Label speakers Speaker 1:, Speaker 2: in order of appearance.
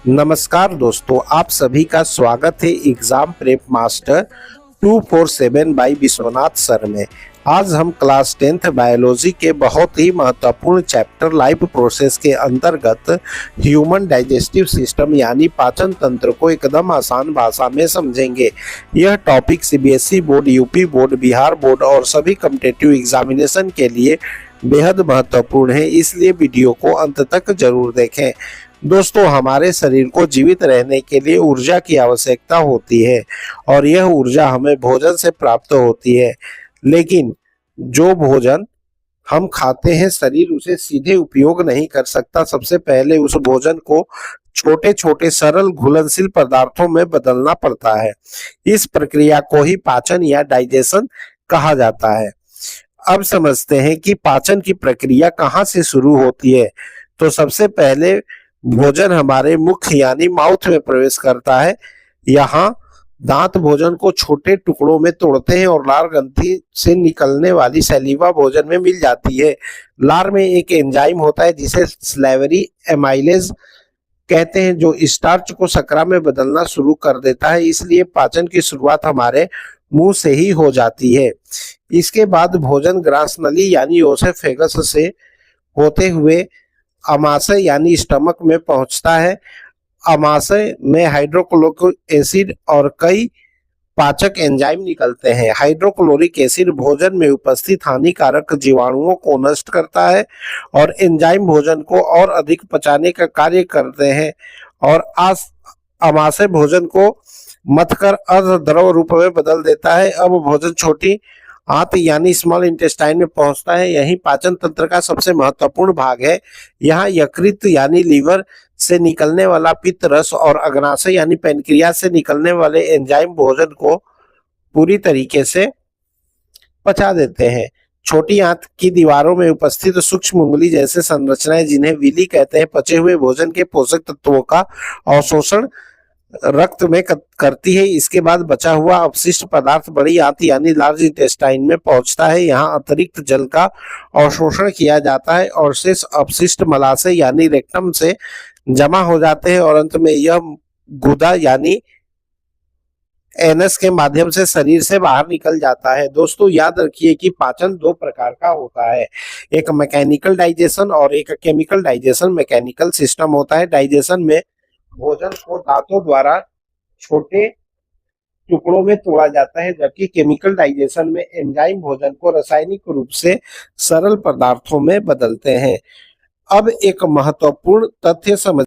Speaker 1: नमस्कार दोस्तों, आप सभी का स्वागत है exam prep master 247 by Vishwanath sir में। आज हम क्लास 10th बायोलॉजी के बहुत ही महत्वपूर्ण चैप्टर लाइफ प्रोसेस के अंतर्गत ह्यूमन डाइजेस्टिव सिस्टम यानी पाचन तंत्र को एकदम आसान भाषा में समझेंगे। यह topic CBSE board, UP board, Bihar board और सभी कॉम्पिटिटिव एग्जामिनेशन के लिए बेहद महत्वपूर्ण है, इसलिए वीडियो को अंत तक जरूर देखें। दोस्तों, हमारे शरीर को जीवित रहने के लिए ऊर्जा की आवश्यकता होती है और यह ऊर्जा हमें भोजन से प्राप्त होती है। लेकिन जो भोजन हम खाते हैं, शरीर उसे सीधे उपयोग नहीं कर सकता। सबसे पहले उस भोजन को छोटे छोटे सरल घुलनशील पदार्थों में बदलना पड़ता है। इस प्रक्रिया को ही पाचन या डाइजेशन कहा जाता है। अब समझते हैं कि पाचन की प्रक्रिया कहाँ से शुरू होती है। तो सबसे पहले भोजन हमारे मुख यानी माउथ में प्रवेश करता है। यहाँ दांत भोजन को छोटे टुकड़ों में तोड़ते हैं और लार ग्रंथि से निकलने वाली सैलिवा भोजन में मिल जाती है। लार में एक एंजाइम होता है जिसे स्लेवरी एमाइलेज कहते हैं, जो स्टार्च को शर्करा में बदलना शुरू कर देता है। इसलिए पाचन की शुरुआत हमारे मुंह से ही हो जाती है। इसके बाद भोजन ग्रास नली यानी ओसोफेगस से होते हुए अमाशय यानी स्टमक में पहुंचता है। अमाशय में हाइड्रोक्लोरिक एसिड और कई पाचक एंजाइम निकलते हैं। हाइड्रोक्लोरिक एसिड भोजन में उपस्थित हानिकारक जीवाणुओं को नष्ट करता है और एंजाइम भोजन को और अधिक पचाने का कार्य करते हैं और अमाशय भोजन को मथकर अर्ध द्रव रूप में बदल देता है। अब भोजन छोटी आंत यानी स्मॉल इंटेस्टाइन में पहुंचता है। यही पाचन तंत्र का सबसे महत्वपूर्ण भाग है। यहाँ यकृत यानी लीवर से निकलने वाला पित्त रस और अग्नाशय यानी पैनक्रियास से निकलने वाले एंजाइम भोजन को पूरी तरीके से पचा देते हैं। छोटी आंत की दीवारों में उपस्थित सूक्ष्म उंगली जैसे संरचनाएं, जिन्हें विली कहते हैं, पचे हुए भोजन के पोषक तत्वों का अवशोषण रक्त में करती है। इसके बाद बचा हुआ अपशिष्ट पदार्थ बड़ी आंत यानी लार्ज इंटेस्टाइन में पहुंचता है। यहाँ अतिरिक्त जल का अवशोषण किया जाता है और शेष अपशिष्ट मलाशय यानी रेक्टम से जमा हो जाते हैं और अंत में यह गुदा यानी एनस के माध्यम से शरीर से बाहर निकल जाता है। दोस्तों, याद रखिए कि पाचन दो प्रकार का होता है, एक मैकेनिकल डाइजेशन और एक केमिकल डाइजेशन। मैकेनिकल सिस्टम होता है, डाइजेशन में भोजन को दांतों द्वारा छोटे टुकड़ों में तोड़ा जाता है, जबकि केमिकल डाइजेशन में एंजाइम भोजन को रासायनिक रूप से सरल पदार्थों में बदलते हैं। अब एक महत्वपूर्ण तथ्य समझ